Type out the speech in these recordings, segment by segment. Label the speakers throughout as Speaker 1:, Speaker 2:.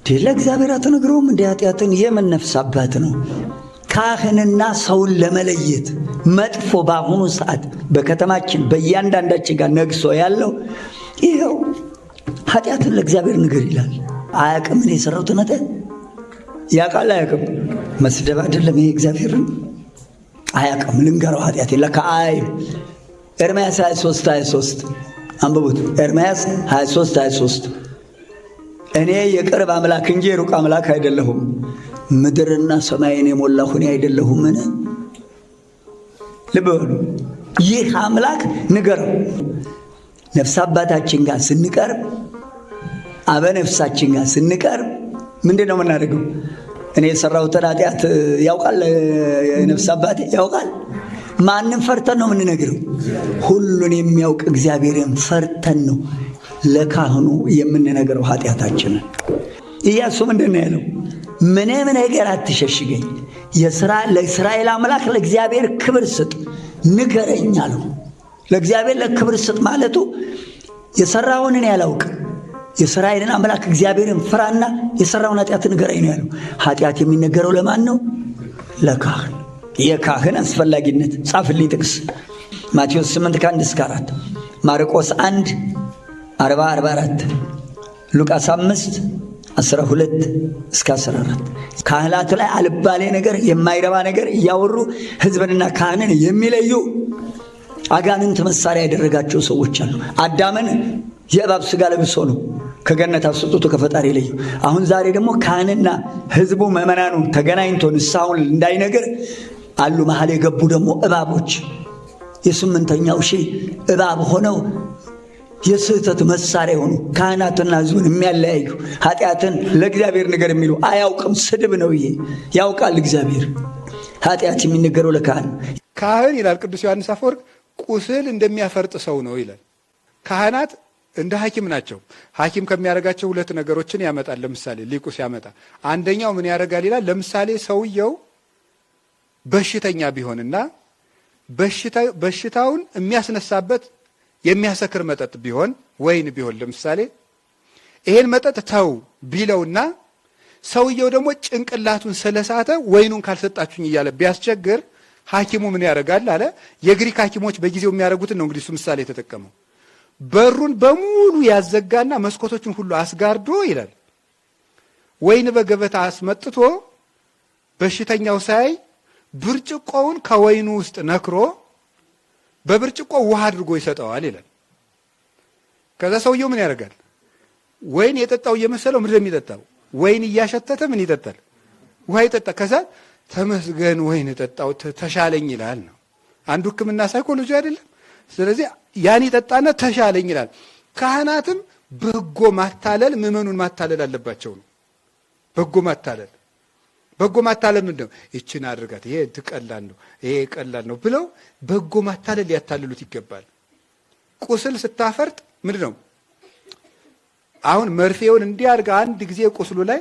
Speaker 1: ለእግዚአብሔር አትነግረውም እንደ ኃጢአትን የምን ነፍስ አባት ነው? ካህንና ሰውን ለመለየት መጥፎ በአሁኑ ሰዓት በከተማችን በእያንዳንዳችን ጋር ነግሶ ያለው ይኸው ኃጢአትን ለእግዚአብሔር ንገር ይላል። አያውቅም እኔ የሰራሁትን ኃጢአት ያውቃል። አያውቅም መስደብ አይደለም ይሄ እግዚአብሔርን አያውቅም። ልንገረው ኃጢአት ለካ አይም ኤርምያስ 23 አንብቡት። ኤርምያስ 23 እኔ የቅርብ አምላክ እንጂ የሩቅ አምላክ አይደለሁም፣ ምድርና ሰማይን የሞላሁ እኔ አይደለሁምን? ልብ በሉ። ይህ አምላክ ንገረው። ነፍስ አባታችን ጋር ስንቀርብ አበነፍሳችን ጋር ስንቀርብ ምንድን ነው የምናደርገው? እኔ የሰራሁትን ኃጢአት ያውቃል ነፍስ አባቴ ያውቃል። ማንም ፈርተን ነው የምንነግረው? ሁሉን የሚያውቅ እግዚአብሔርን ፈርተን ነው ለካህኑ የምንነግረው ኃጢአታችንን። ኢያሱ ምንድን ነው ያለው? ምንም ነገር አትሸሽገኝ፣ ለእስራኤል አምላክ ለእግዚአብሔር ክብር ስጥ ንገረኝ አለው። ለእግዚአብሔር ለክብር ስጥ ማለቱ የሰራውን እኔ አላውቅም፣ የእስራኤልን አምላክ እግዚአብሔርን ፍራና የሰራውን ኃጢአት ንገረኝ ነው ያለው። ኃጢአት የሚነገረው ለማን ነው? ለካህን። የካህን አስፈላጊነት ጻፍልኝ ጥቅስ ማቴዎስ 8:1-4፣ ማርቆስ 1:40-44፣ ሉቃስ 5:12-14። ካህናት ላይ አልባሌ ነገር የማይረባ ነገር እያወሩ ሕዝብንና ካህንን የሚለዩ አጋንንት መሳሪያ ያደረጋቸው ሰዎች አሉ። አዳምን የእባብ ሥጋ ለብሶ ነው ከገነት አስወጥቶ ከፈጣሪ ለዩ። አሁን ዛሬ ደግሞ ካህንና ሕዝቡ ምእመናኑ ተገናኝቶ ንስሐውን እንዳይነገር አሉ መሃል የገቡ ደግሞ እባቦች፣ የ8ኛው ሺህ እባብ ሆነው የስህተት መሳሪያ ሆኑ ካህናትና ሕዝቡን የሚያለያዩ ኃጢአትን ለእግዚአብሔር ነገር የሚሉ አያውቅም። ስድብ ነው ይሄ። ያውቃል እግዚአብሔር። ኃጢአት የሚነገረው ለካህን።
Speaker 2: ካህን ይላል ቅዱስ ዮሐንስ አፈወርቅ ቁስል እንደሚያፈርጥ ሰው ነው ይላል። ካህናት እንደ ሐኪም ናቸው። ሐኪም ከሚያደርጋቸው 2 ነገሮችን ያመጣል። ለምሳሌ ሊቁ ሲያመጣ አንደኛው ምን ያደርጋል ይላል። ለምሳሌ ሰውየው በሽተኛ ቢሆንና በሽታውን የሚያስነሳበት የሚያሰክር መጠጥ ቢሆን ወይን ቢሆን ለምሳሌ ይሄን መጠጥ ተው ቢለውና ሰውየው ደግሞ ጭንቅላቱን ስለሳተ ወይኑን ካልሰጣችሁኝ እያለ ቢያስቸግር ሐኪሙ ምን ያደርጋል አለ። የግሪክ ሐኪሞች በጊዜው የሚያደርጉትን ነው እንግዲህ እሱ ምሳሌ የተጠቀመው። በሩን በሙሉ ያዘጋና መስኮቶችን ሁሉ አስጋርዶ ይላል ወይን በገበታ አስመጥቶ በሽተኛው ሳይ ብርጭቆውን ከወይኑ ውስጥ ነክሮ በብርጭቆ ውሃ አድርጎ ይሰጠዋል ይላል። ከዛ ሰውየው ምን ያደርጋል? ወይን የጠጣው እየመሰለው ምንድን ነው የሚጠጣው? ወይን እያሸተተ ምን ይጠጣል? ውሃ ይጠጣ። ከዛ ተመስገን ወይን ጠጣው ተሻለኝ ይላል ነው። አንዱ ሕክምና ሳይኮሎጂ አይደለም። ስለዚህ ያን ይጠጣና ተሻለኝ ይላል። ካህናትም በጎ ማታለል ምዕመኑን ማታለል አለባቸው ነው። በጎ ማታለል ምንድን ነው? ይችን አድርጋት፣ ይሄ ቀላል ነው፣ ይሄ ቀላል ነው ብለው በጎ ማታለል ሊያታልሉት ይገባል። ቁስል ስታፈርጥ ምንድን ነው? አሁን መርፌውን እንዲያርጋ አንድ ጊዜ ቁስሉ ላይ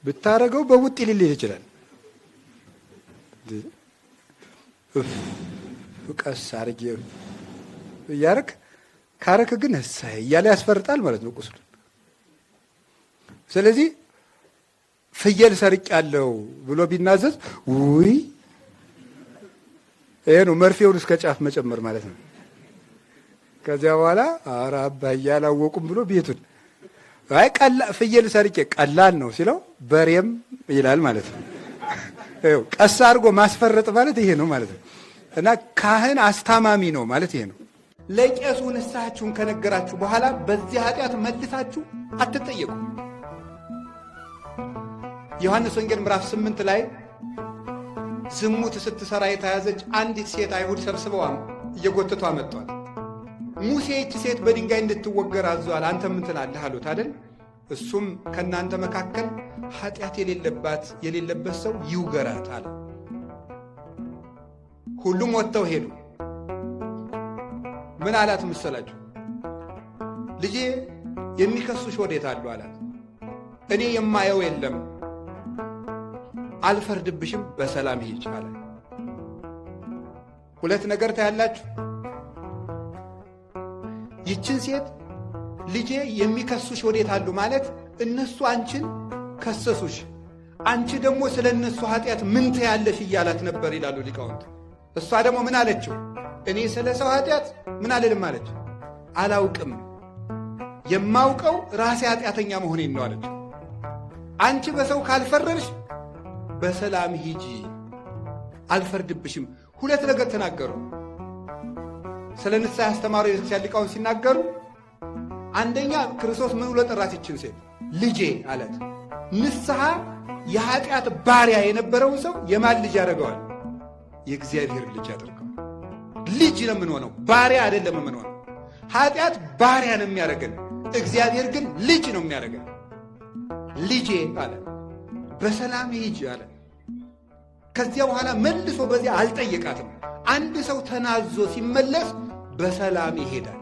Speaker 2: ብታረገው በውጥ ሊልህ ይችላል። ቀስ አርጌ እያረክ ካረክ ግን እሳይ እያለ ያስፈርጣል ማለት ነው ቁስሉ። ስለዚህ ፍየል ሰርቅ ያለው ብሎ ቢናዘዝ ውይ ይሄ ነው መርፌውን እስከ ጫፍ መጨመር ማለት ነው። ከዚያ በኋላ ኧረ አባዬ አላወቁም ብሎ ቤቱን አይ ፍየል ሰርቄ ቀላል ነው ሲለው በሬም ይላል ማለት ነው። ቀስ አድርጎ ማስፈረጥ ማለት ይሄ ነው ማለት ነው። እና ካህን አስታማሚ ነው ማለት ይሄ ነው። ለቄሱ ንስሐችሁን ከነገራችሁ በኋላ በዚህ ኃጢአት መልሳችሁ አትጠየቁ። ዮሐንስ ወንጌል ምዕራፍ 8 ላይ ዝሙት ስትሰራ የተያዘች አንዲት ሴት አይሁድ ሰብስበው እየጎተቱ አመጧል። ሙሴ ይህች ሴት በድንጋይ እንድትወገር አዟል፣ አንተ ምን ትላለህ አሉት አይደል? እሱም ከእናንተ መካከል ኃጢአት የሌለበት ሰው ይውገራት አለ። ሁሉም ወጥተው ሄዱ። ምን አላት መሰላችሁ? ልጄ የሚከሱሽ ወዴት አሉ አላት። እኔ የማየው የለም፣ አልፈርድብሽም፣ በሰላም ሂጂ አለ። 2 ነገር ታያላችሁ። ይችን ሴት ልጄ የሚከሱሽ ወዴት አሉ ማለት እነሱ አንቺን ከሰሱሽ፣ አንቺ ደግሞ ስለ እነሱ ኃጢአት ምን ትያለሽ እያላት ነበር ይላሉ ሊቃውንት። እሷ ደግሞ ምን አለችው? እኔ ስለ ሰው ኃጢአት ምን አልልም አለች። አላውቅም፣ የማውቀው ራሴ ኃጢአተኛ መሆኔን ነው አለች። አንቺ በሰው ካልፈረድሽ በሰላም ሂጂ፣ አልፈርድብሽም። ሁለት ነገር ተናገሩ። ስለ ንስሐ ያስተማሩ የቤተክርስቲያን ሊቃውንት ሲናገሩ አንደኛ ክርስቶስ ምን ብሎ ጠራት ይችን ሴት? ልጄ አለት። ንስሐ የኃጢአት ባሪያ የነበረውን ሰው የማን ልጅ ያደርገዋል? የእግዚአብሔር ልጅ ያደርገዋል። ልጅ ነው የምንሆነው፣ ባሪያ አይደለም የምንሆነው። ኃጢአት ባሪያ ነው የሚያደርገን፣ እግዚአብሔር ግን ልጅ ነው የሚያደርገን። ልጄ አለ፣ በሰላም ሂጂ አለ። ከዚያ በኋላ መልሶ በዚያ አልጠየቃትም። አንድ ሰው ተናዞ ሲመለስ በሰላም ይሄዳል።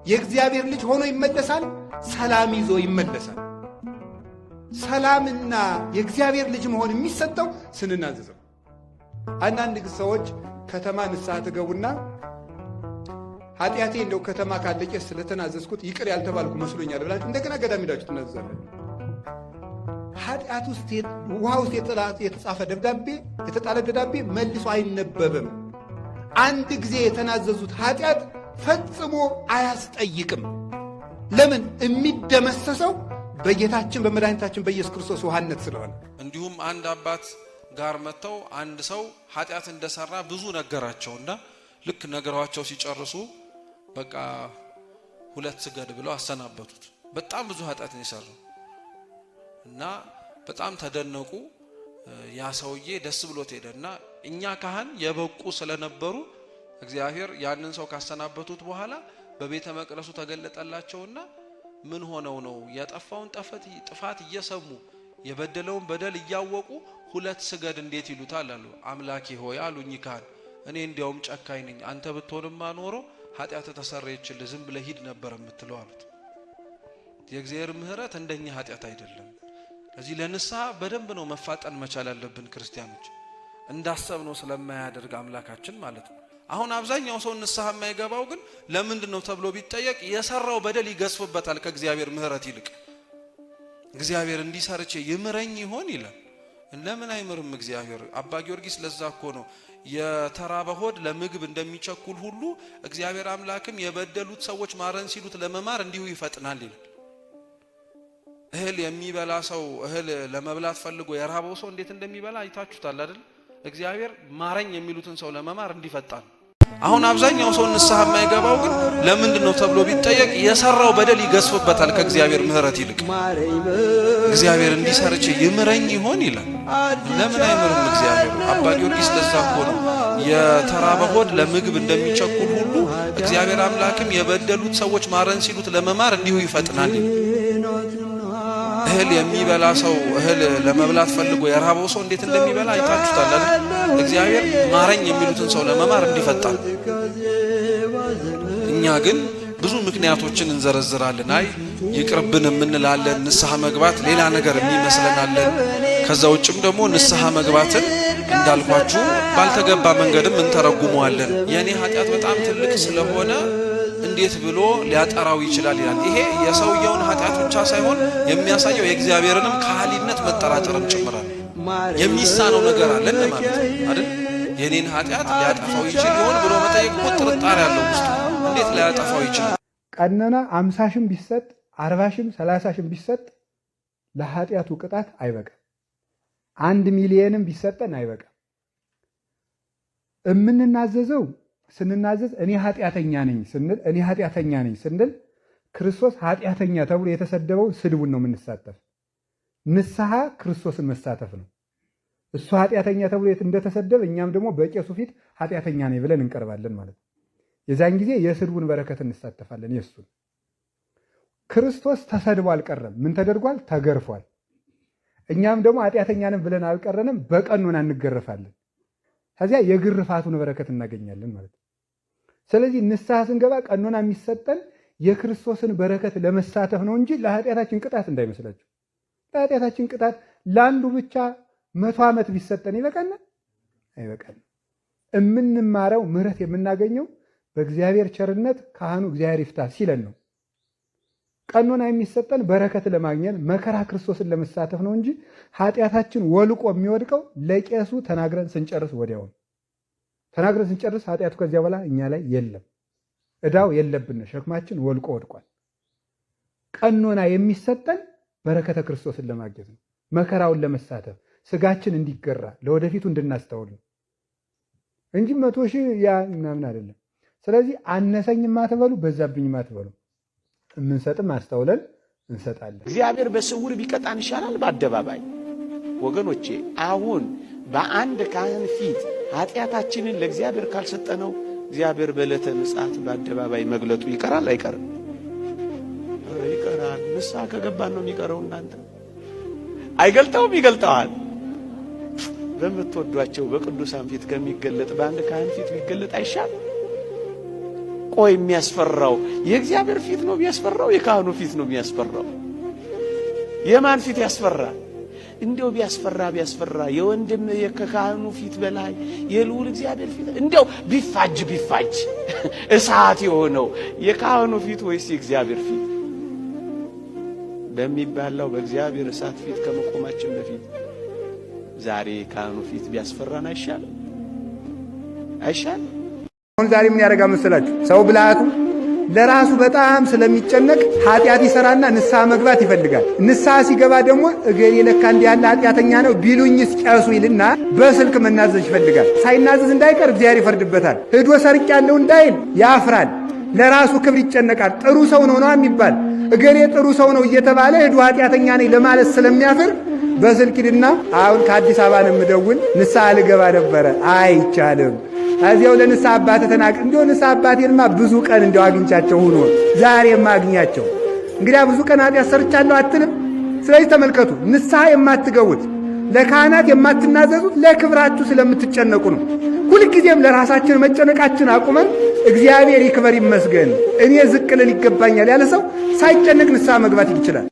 Speaker 2: የእግዚአብሔር ልጅ ሆኖ ይመለሳል፣ ሰላም ይዞ ይመለሳል። ሰላምና የእግዚአብሔር ልጅ መሆን የሚሰጠው ስንናዘዘው። አንዳንድ ሰዎች ከተማ ንስሐ ትገቡና ኃጢአቴ እንደው ከተማ ካለቄ ስለተናዘዝኩት ይቅር ያልተባልኩ መስሎኛል ብላችሁ እንደገና ገዳም ሄዳችሁ ትናዘዛለን። ኃጢአት ውስጥ ውሃ ውስጥ የተጻፈ ደብዳቤ የተጣለ ደብዳቤ መልሶ አይነበብም። አንድ ጊዜ የተናዘዙት ኃጢአት ፈጽሞ አያስጠይቅም። ለምን? የሚደመሰሰው በጌታችን በመድኃኒታችን በኢየሱስ ክርስቶስ ውሃነት ስለሆነ።
Speaker 3: እንዲሁም አንድ አባት ጋር መጥተው አንድ ሰው ኃጢአት እንደሰራ ብዙ ነገራቸውና ልክ ነገሯቸው ሲጨርሱ በቃ 2 ስገድ ብለው አሰናበቱት። በጣም ብዙ ኃጢአትን የሰራው እና በጣም ተደነቁ። ያ ሰውዬ ደስ ብሎት ሄደና እኛ ካህን የበቁ ስለነበሩ እግዚአብሔር ያንን ሰው ካሰናበቱት በኋላ በቤተ መቅደሱ ተገለጠላቸውና ምን ሆነው ነው ያጠፋውን ጥፋት እየሰሙ የበደለውን በደል እያወቁ 2 ስገድ እንዴት ይሉታል አሉ። አምላኬ ሆይ አሉኝ ካህን፣ እኔ እንዲያውም ጨካኝ ነኝ፣ አንተ ብትሆንማ ኖሮ ኃጢአት ተሰረየችልህ፣ ዝም ብለህ ሂድ ነበር የምትለው አሉት። የእግዚአብሔር ምሕረት እንደኛ ኃጢአት አይደለም። ለዚህ ለንስሐ በደንብ ነው መፋጠን መቻል ያለብን ክርስቲያኖች፣ እንዳሰብነው ስለማያደርግ አምላካችን ማለት ነው። አሁን አብዛኛው ሰው ንስሐ የማይገባው ግን ለምንድን ነው ተብሎ ቢጠየቅ የሰራው በደል ይገዝፍበታል ከእግዚአብሔር ምሕረት ይልቅ። እግዚአብሔር እንዲሰርቼ ይምረኝ ይሆን ይላል። ለምን አይምርም እግዚአብሔር? አባ ጊዮርጊስ ለዛ እኮ ነው የተራበ ሆድ ለምግብ እንደሚቸኩል ሁሉ እግዚአብሔር አምላክም የበደሉት ሰዎች ማረን ሲሉት ለመማር እንዲሁ ይፈጥናል ይላል። እህል የሚበላ ሰው እህል ለመብላት ፈልጎ የራበው ሰው እንዴት እንደሚበላ አይታችሁታል አይደል? እግዚአብሔር ማረኝ የሚሉትን ሰው ለመማር እንዲፈጣን። አሁን አብዛኛው ሰው ንስሐ የማይገባው ግን ለምንድን ነው ተብሎ ቢጠየቅ የሰራው በደል ይገዝፍበታል ከእግዚአብሔር ምሕረት ይልቅ። እግዚአብሔር እንዲሰርቼ ይምረኝ ይሆን ይላል። ለምን አይምርም እግዚአብሔር? አባ ጊዮርጊስ ለዛ እኮ ነው የተራበ ሆድ ለምግብ እንደሚቸኩል ሁሉ እግዚአብሔር አምላክም የበደሉት ሰዎች ማረን ሲሉት ለመማር እንዲሁ ይፈጥናል ይላል። እህል የሚበላ ሰው እህል ለመብላት ፈልጎ የራበው ሰው እንዴት እንደሚበላ አይታችሁታል አይደል? እግዚአብሔር ማረኝ የሚሉትን ሰው ለመማር እንዲፈጣን። እኛ ግን ብዙ ምክንያቶችን እንዘረዝራለን። አይ ይቅርብን እንላለን። ንስሐ መግባት ሌላ ነገር የሚመስለናለን። ከዛ ውጭም ደግሞ ንስሐ መግባትን እንዳልኳችሁ ባልተገባ መንገድም እንተረጉመዋለን። የኔ ኃጢአት በጣም ትልቅ ስለሆነ እንዴት ብሎ ሊያጠራው ይችላል ይላል። ይሄ የሰውየውን ኃጢአት ብቻ ሳይሆን የሚያሳየው የእግዚአብሔርንም ካህሊነት መጠራጠርም ጭምራል። የሚሳነው ነገር አለ ማለት አይደል? የኔን ኃጢአት ሊያጠፋው ይችል ይሆን ብሎ መጠየቅ እኮ ጥርጣሬ ያለው ውስጥ። እንዴት ሊያጠፋው ይችላል?
Speaker 2: ቀነና 50 ሺህም ቢሰጥ 40 ሺህም 30 ሺህም ቢሰጥ ለኃጢአቱ ቅጣት አይበቃም። 1 ሚሊዮንም ቢሰጠን አይበቃም። እምንናዘዘው ስንናዘዝ እኔ ኃጢአተኛ ነኝ ስንል ክርስቶስ ኃጢአተኛ ተብሎ የተሰደበው ስድቡን ነው የምንሳተፍ። ንስሐ ክርስቶስን መሳተፍ ነው። እሱ ኃጢአተኛ ተብሎ እንደተሰደበ እኛም ደግሞ በቄሱ ፊት ኃጢአተኛ ነኝ ብለን እንቀርባለን ማለት ነው። የዛን ጊዜ የስድቡን በረከት እንሳተፋለን። የሱን ክርስቶስ ተሰድቦ አልቀረም። ምን ተደርጓል? ተገርፏል። እኛም ደግሞ ኃጢአተኛ ነን ብለን አልቀረንም፣ በቀኖና እንገረፋለን። ከዚያ የግርፋቱን በረከት እናገኛለን ማለት ነው። ስለዚህ ንስሐ ስንገባ ቀኖና የሚሰጠን የክርስቶስን በረከት ለመሳተፍ ነው እንጂ ለኃጢአታችን ቅጣት እንዳይመስላችሁ። ለኃጢአታችን ቅጣት ለአንዱ ብቻ 100 ዓመት ቢሰጠን ይበቃናል? አይበቃንም። የምንማረው ምሕረት የምናገኘው በእግዚአብሔር ቸርነት ካህኑ እግዚአብሔር ይፍታ ሲለን ነው። ቀኖና የሚሰጠን በረከት ለማግኘት መከራ ክርስቶስን ለመሳተፍ ነው እንጂ ኃጢአታችን ወልቆ የሚወድቀው ለቄሱ ተናግረን ስንጨርስ ወዲያው ተናግረን ስንጨርስ ኃጢአቱ ከዚያ በኋላ እኛ ላይ የለም። እዳው የለብን፣ ሸክማችን ወልቆ ወድቋል። ቀኖና የሚሰጠን በረከተ ክርስቶስን ለማግኘት ነው፣ መከራውን ለመሳተፍ ስጋችን እንዲገራ ለወደፊቱ እንድናስተውል እንጂ 100 ሺህ ያ ምናምን አይደለም። ስለዚህ አነሰኝም አትበሉ፣ በዛብኝም አትበሉ። የምንሰጥም አስተውለን እንሰጣለን።
Speaker 4: እግዚአብሔር በስውር ቢቀጣን ይሻላል በአደባባይ። ወገኖቼ አሁን በአንድ ካህን ፊት ኃጢአታችንን ለእግዚአብሔር ካልሰጠነው እግዚአብሔር በዕለተ ምጽአት በአደባባይ መግለጡ ይቀራል አይቀርም? ይቀራል። ንስሐ ከገባን ነው የሚቀረው። እናንተ አይገልጠውም? ይገልጠዋል። በምትወዷቸው በቅዱሳን ፊት ከሚገለጥ በአንድ ካህን ፊት ቢገለጥ አይሻል? ቆይ የሚያስፈራው የእግዚአብሔር ፊት ነው የሚያስፈራው? የካህኑ ፊት ነው የሚያስፈራው? የማን ፊት ያስፈራል? እንዲያው ቢያስፈራ የወንድም የካህኑ ፊት በላይ የልዑል እግዚአብሔር ፊት እንዲያው ቢፋጅ እሳት የሆነው የካህኑ ፊት ወይስ የእግዚአብሔር ፊት? በሚባላው በእግዚአብሔር እሳት ፊት ከመቆማችን በፊት ዛሬ የካህኑ ፊት ቢያስፈራን አይሻልም?
Speaker 2: አሁን ዛሬ ምን ያደርጋል መሰላችሁ? ሰው ብልሃቱ ለራሱ በጣም ስለሚጨነቅ ኃጢአት ይሰራና ንስሐ መግባት ይፈልጋል። ንስሐ ሲገባ ደግሞ እገሌ ለካ እንዲህ ያለ ኃጢአተኛ ነው ቢሉኝስ ቄሱ ይልና በስልክ መናዘዝ ይፈልጋል። ሳይናዘዝ እንዳይቀር እግዚአብሔር ይፈርድበታል። ሄዶ ሰርቄያለሁ እንዳይል ያፍራል። ለራሱ ክብር ይጨነቃል። ጥሩ ሰው ነው የሚባል እገሌ ጥሩ ሰው ነው እየተባለ ሄዶ ኃጢአተኛ ነኝ ለማለት ስለሚያፍር በስልክ ሂድና አሁን ከአዲስ አበባ ነው የምደውል ንስሐ ልገባ ነበረ አይቻልም። እዚያው ለንስሐ አባቴ ተናገር። እንዲያው ንስሐ አባቴንማ ብዙ ቀን እንዲያው አግኝቻቸው ሆኖ ዛሬማ አግኛቸው እንግዲያ ብዙ ቀን ኃጢአት ሰርቻለሁ አትልም። ስለዚህ ተመልከቱ፣ ንስሐ የማትገቡት ለካህናት የማትናዘዙት ለክብራችሁ ስለምትጨነቁ ነው። ሁልጊዜም ለራሳችን መጨነቃችን አቁመን እግዚአብሔር ይክበር ይመስገን እኔ ዝቅ ልል ይገባኛል ያለ ሰው ሳይጨነቅ ንስሐ መግባት ይችላል።